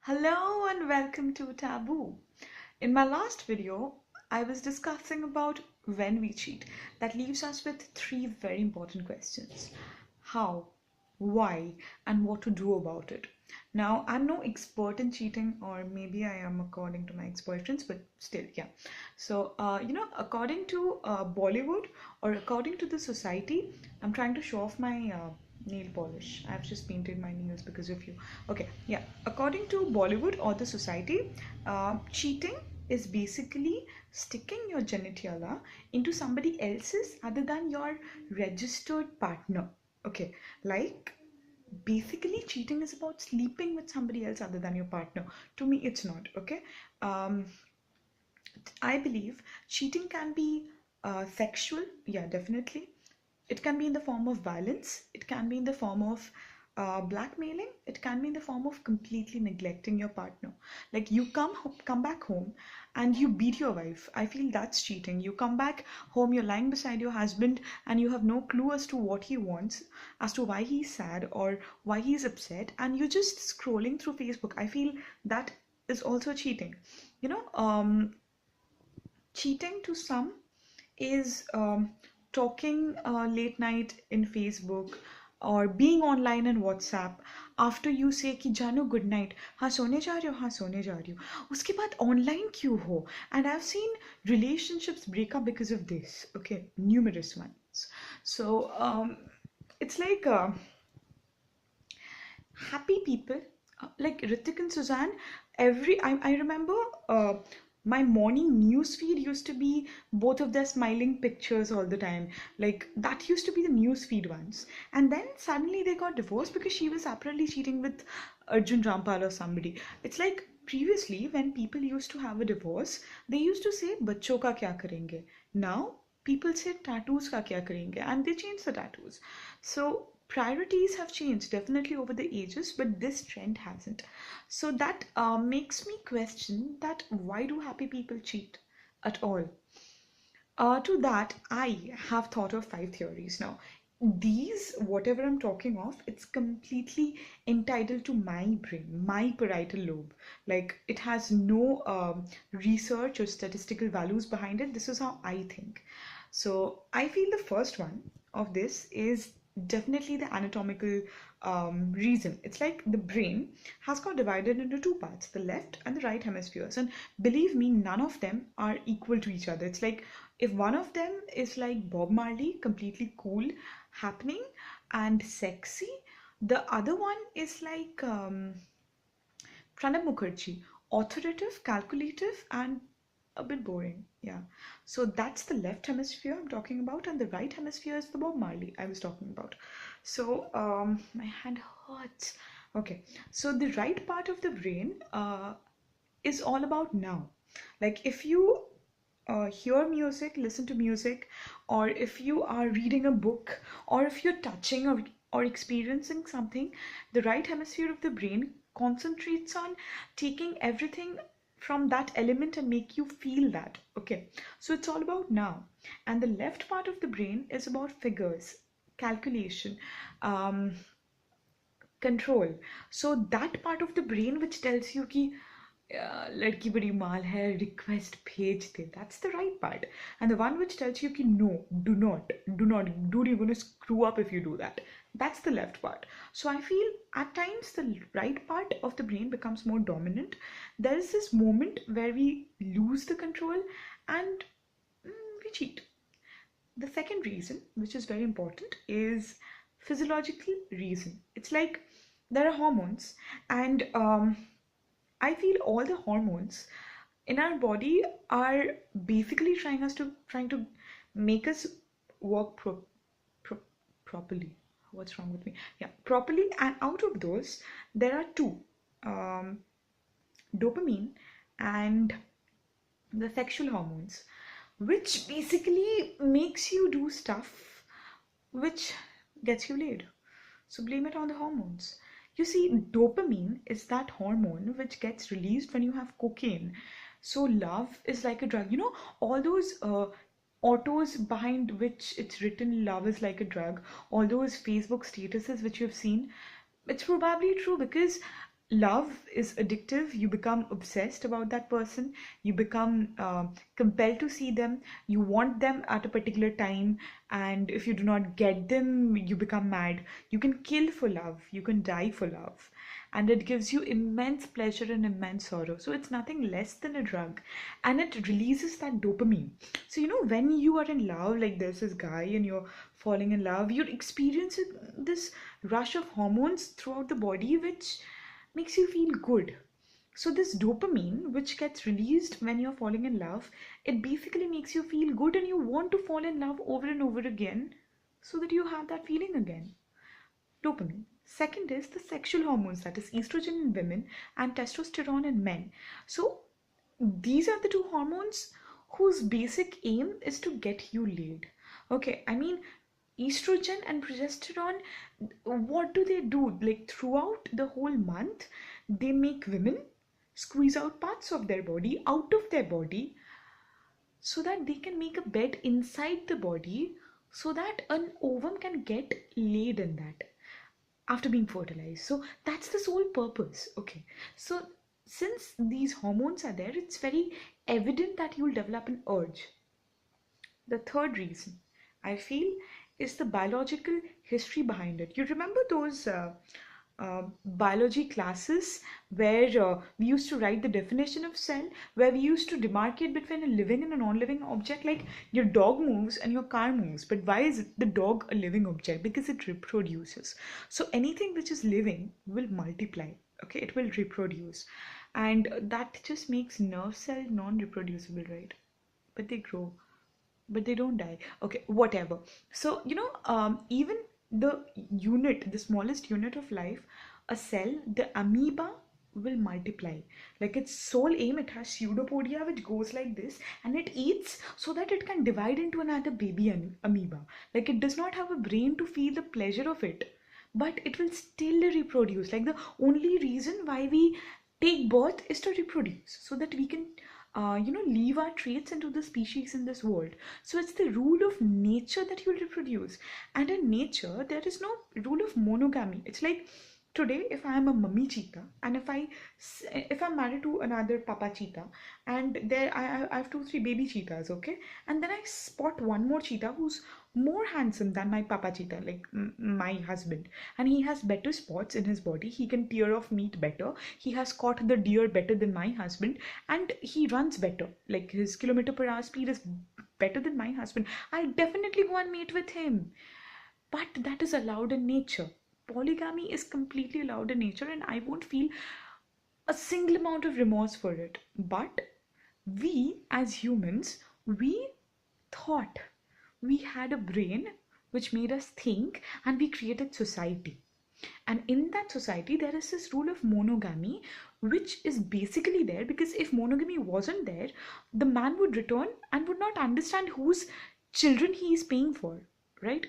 Hello and welcome to Taboo. In my last video, I was discussing about when we cheat. That leaves us with three very important questions. How, why, and what to do about it. Now, I'm no expert in cheating, or maybe I am according to my ex-boyfriends, but still, yeah. So, according to Bollywood or according to the society, I'm trying to show off my nail polish. I've just painted my nails because of you. Okay, yeah. According to Bollywood or the society, cheating is basically sticking your genitalia into somebody else's other than your registered partner. Okay, like basically cheating is about sleeping with somebody else other than your partner. To me, it's not. Okay, um, I believe cheating can be sexual, yeah, definitely. It can be in the form of violence, it can be in the form of blackmailing, it can be in the form of completely neglecting your partner. Like you come back home and you beat your wife. I feel that's cheating. You come back home, you're lying beside your husband, and you have no clue as to what he wants, as to why he's sad or why he's upset, and you're just scrolling through Facebook. I feel that is also cheating. You know, cheating to some is talking late night in Facebook or being online in WhatsApp after you say कि जानो good night, हाँ सोने जा रही हो, हाँ सोने जा रही हो, उसके बाद ऑनलाइन क्यों हो. And I've seen relationships break up because of this. Okay, numerous ones. So it's like happy people like Ritik and Suzanne. I remember my morning news feed used to be both of their smiling pictures all the time. Like that used to be the news feed once, and then suddenly they got divorced because she was apparently cheating with Arjun Rampal or somebody. It's like previously when people used to have a divorce, they used to say बच्चों का क्या करेंगे. Now people say tattoos का क्या करेंगे, and they change the tattoos. So priorities have changed definitely over the ages, but this trend hasn't. So that makes me question that why do happy people cheat at all? To that, I have thought of five theories now. These, whatever I'm talking of, it's completely entitled to my brain, my parietal lobe. Like it has no research or statistical values behind it. This is how I think. So I feel the first one of this is definitely the anatomical reason. It's like the brain has got divided into two parts, the left and the right hemispheres. And believe me, none of them are equal to each other. It's like if one of them is like Bob Marley, completely cool, happening, and sexy, the other one is like Pranab Mukherjee, authoritative, calculative, and a bit boring. Yeah. So that's the left hemisphere I'm talking about, and the right hemisphere is the Bob Marley I was talking about. So my hand hurts. Okay. So the right part of the brain is all about now. Like if you hear music, listen to music, or if you are reading a book, or if you're touching or experiencing something, the right hemisphere of the brain concentrates on taking everything from that element and make you feel that. Okay, so it's all about now. And the left part of the brain is about figures, calculation, um, control. So that part of the brain which tells you कि लड़की बड़ी माल है, request भेज दे, that's the right part. And the one which tells you कि no, do not, dude, you're going to screw up if you do that, that's the left part. So I feel at times the right part of the brain becomes more dominant. There is this moment where we lose the control and we cheat. The second reason, which is very important, is physiological reason. It's like there are hormones, and I feel all the hormones in our body are basically trying to make us work pro- properly. What's wrong with me? Yeah, properly. And out of those, there are two: um, dopamine and the sexual hormones, which basically makes you do stuff which gets you laid. So blame it on the hormones. You see, dopamine is that hormone which gets released when you have cocaine. So love is like a drug. You know, all those autos behind which it's written love is like a drug, all those Facebook statuses which you've seen, it's probably true because love is addictive. You become obsessed about that person. You become compelled to see them. You want them at a particular time, and if you do not get them, you become mad. You can kill for love. You can die for love, and it gives you immense pleasure and immense sorrow. So it's nothing less than a drug, and it releases that dopamine. So when you are in love, like there's this guy and you're falling in love, you're experiencing this rush of hormones throughout the body, which makes you feel good. So this dopamine, which gets released when you're falling in love, it basically makes you feel good and you want to fall in love over and over again so that you have that feeling again. Dopamine. Second is the sexual hormones, that is estrogen in women and testosterone in men. So these are the two hormones whose basic aim is to get you laid. Okay, I mean, estrogen and progesterone, what do they do? Like throughout the whole month, they make women squeeze out parts of their body out of their body so that they can make a bed inside the body so that an ovum can get laid in that after being fertilized. So that's the sole purpose. Okay, so since these hormones are there, it's very evident that you'll develop an urge. The third reason I feel is the biological history behind it. You remember those biology classes where we used to write the definition of cell, where we used to demarcate between a living and a non-living object, like your dog moves and your car moves, but why is the dog a living object? Because it reproduces. So anything which is living will multiply. Okay, it will reproduce, and that just makes nerve cell non-reproducible, right? But they grow, but they don't die. Okay, whatever. So even the smallest unit of life, a cell, the amoeba, will multiply. Like its sole aim, it has pseudopodia which goes like this, and it eats so that it can divide into another baby amoeba. Like it does not have a brain to feel the pleasure of it, but it will still reproduce. Like the only reason why we take birth is to reproduce, so that we can leave our traits into the species in this world. So it's the rule of nature that you will reproduce. And in nature, there is no rule of monogamy. It's like today, if I am a mummy cheetah, and if I'm married to another papa cheetah, and there I have two, three baby cheetahs, okay, and then I spot one more cheetah who's more handsome than my papa cheetah, like my husband, and he has better spots in his body. He can tear off meat better. He has caught the deer better than my husband, and he runs better. Like his kilometer per hour speed is better than my husband. I definitely go and mate with him. But that is allowed in nature. Polygamy is completely allowed in nature, and I won't feel a single amount of remorse for it. But we as humans, we thought, we had a brain which made us think, and we created society. And in that society, there is this rule of monogamy, which is basically there because if monogamy wasn't there, the man would return and would not understand whose children he is paying for, right?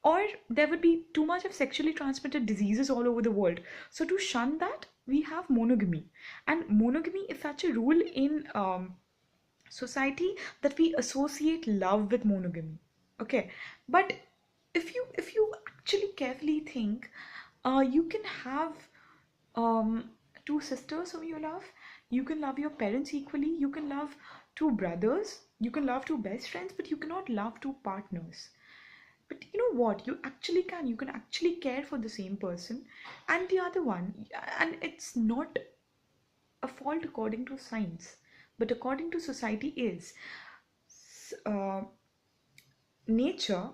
Or there would be too much of sexually transmitted diseases all over the world. So to shun that, we have monogamy. And monogamy is such a rule in society that we associate love with monogamy. Okay, but if you actually carefully think, you can have two sisters whom you love. You can love your parents equally. You can love two brothers. You can love two best friends, but you cannot love two partners. But you know what? You actually can. You can actually care for the same person and the other one. And it's not a fault according to science, but according to society is. Uh, Nature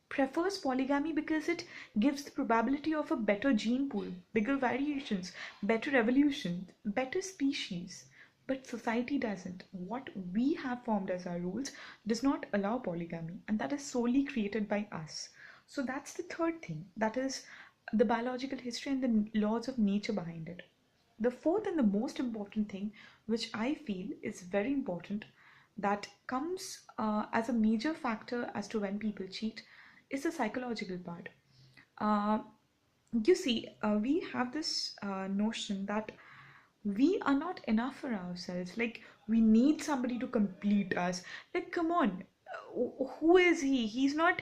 prefers polygamy because it gives the probability of a better gene pool, bigger variations, better evolution, better species. But society doesn't. What we have formed as our rules does not allow polygamy, and that is solely created by us. So that's the third thing. That is the biological history and the laws of nature behind it. The fourth and the most important thing, which I feel is very important, that comes as a major factor as to when people cheat, is the psychological part. Uh, you see, we have this notion that we are not enough for ourselves. Like, we need somebody to complete us. Like, come on, who is he? He's not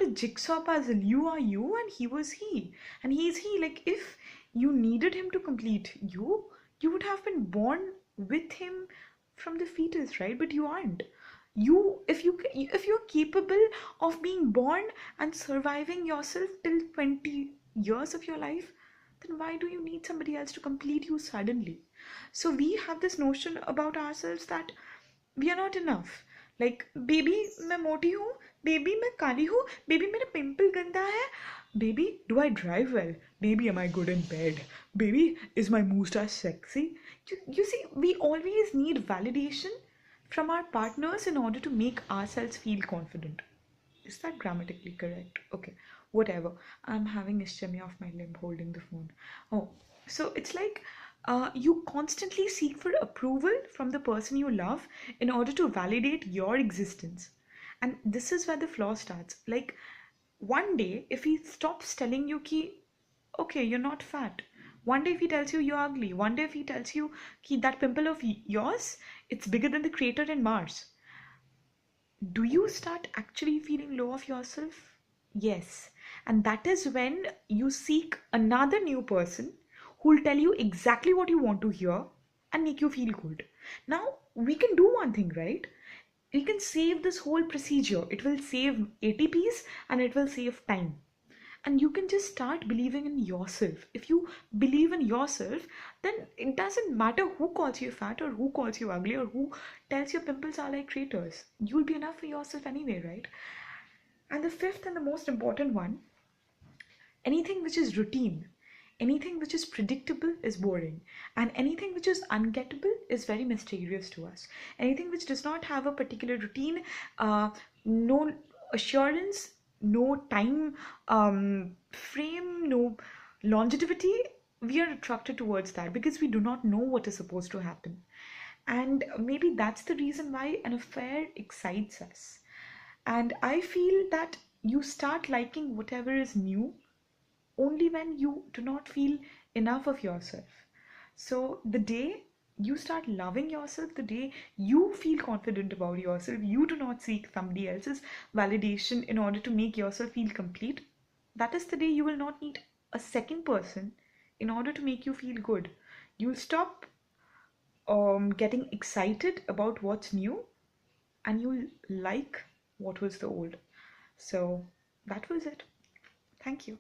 a jigsaw puzzle. You are you, and he was he, and he's he. Like, if you needed him to complete you. You would have been born with him from the fetus, right? But you aren't. If you're capable of being born and surviving yourself till 20 years of your life, then why do you need somebody else to complete you suddenly? So we have this notion about ourselves that we are not enough. Like, baby मैं मोटी हूँ, baby मैं काली हूँ, baby मेरा pimple गंदा है, baby do I drive well, baby am I good in bed, baby is my moustache sexy. You see, we always need validation from our partners in order to make ourselves feel confident. Is that grammatically correct? Okay, whatever. I'm having ischemia of my limb holding the phone. Oh, so it's like you constantly seek for approval from the person you love in order to validate your existence. And this is where the flaw starts. Like, one day, if he stops telling you ki, okay, you're not fat. One day if he tells you you're ugly. One day if he tells you ki, that pimple of yours, it's bigger than the crater in Mars. Do you start actually feeling low of yourself? Yes. And that is when you seek another new person who will tell you exactly what you want to hear and make you feel good. Now, we can do one thing, right? We can save this whole procedure. It will save ATPs and it will save time. And you can just start believing in yourself. If you believe in yourself, then it doesn't matter who calls you fat or who calls you ugly or who tells your pimples are like craters. You'll be enough for yourself anyway, right? And the fifth and the most important one, anything which is routine, anything which is predictable is boring, and anything which is ungettable is very mysterious to us. Anything which does not have a particular routine, no assurance, no time frame, no longevity, we are attracted towards that because we do not know what is supposed to happen. And maybe that's the reason why an affair excites us. And I feel that you start liking whatever is new only when you do not feel enough of yourself. So the day you start loving yourself, the day you feel confident about yourself, you do not seek somebody else's validation in order to make yourself feel complete, that is the day you will not need a second person in order to make you feel good. You'll stop getting excited about what's new and you'll like what was the old. So that was it. Thank you.